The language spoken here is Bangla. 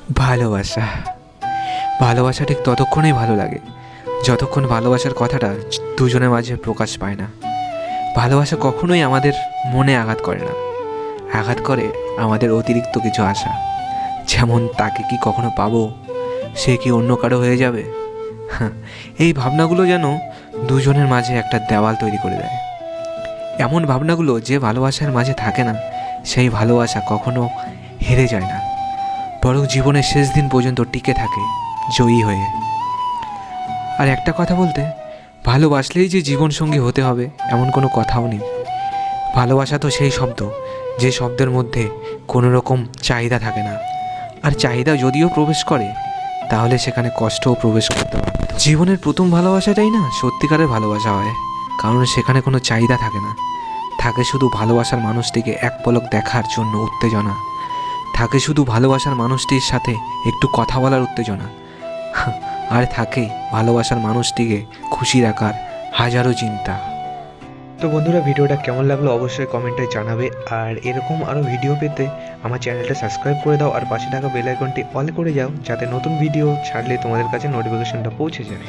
ভালোবাসা ভালোবাসা ঠিক ততক্ষণই ভালো লাগে যতক্ষণ ভালোবাসার কথাটা দুজনের মাঝে প্রকাশ পায় না। ভালোবাসা কখনোই আমাদের মনে আঘাত করে না, আঘাত করে আমাদের অতিরিক্ত কিছু আশা। যেমন তাকে কি কখনো পাবো, সে কি অন্য কারো হয়ে যাবে। হ্যাঁ, এই ভাবনাগুলো যেন দুজনের মাঝে একটা দেওয়াল তৈরি করে দেয়। এমন ভাবনাগুলো যে ভালোবাসার মাঝে থাকে না, সেই ভালোবাসা কখনো হেরে যায় না, বরং জীবনের শেষ দিন পর্যন্ত টিকে থাকে জয়ী হয়ে। আর একটা কথা বলতে, ভালোবাসলেই যে জীবনসঙ্গী হতে হবে এমন কোনো কথাও নেই। ভালোবাসা তো সেই শব্দ, যে শব্দের মধ্যে কোনো রকম চাহিদা থাকে না, আর চাহিদা যদিও প্রবেশ করে তাহলে সেখানে কষ্টও প্রবেশ করতে পারে। জীবনের প্রথম ভালোবাসাটাই না সত্যিকারের ভালোবাসা হয়, কারণ সেখানে কোনো চাহিদা থাকে না, থাকে শুধু ভালোবাসার মানুষটিকে এক পলক দেখার জন্য উত্তেজনা, থাকে শুধু ভালোবাসার মানুষটির সাথে একটু কথা বলার উত্তেজনা, আর থাকে ভালোবাসার মানুষটিকে খুশি রাখার হাজারো চিন্তা। তো বন্ধুরা, ভিডিওটা কেমন লাগলো অবশ্যই কমেন্টে জানাবে। আর এরকম আরও ভিডিও পেতে আমার চ্যানেলটা সাবস্ক্রাইব করে দাও, আর পাশে থাকা বেল আইকনটি অল করে যাও, যাতে নতুন ভিডিও ছাড়লে তোমাদের কাছে নোটিফিকেশনটা পৌঁছে যায়।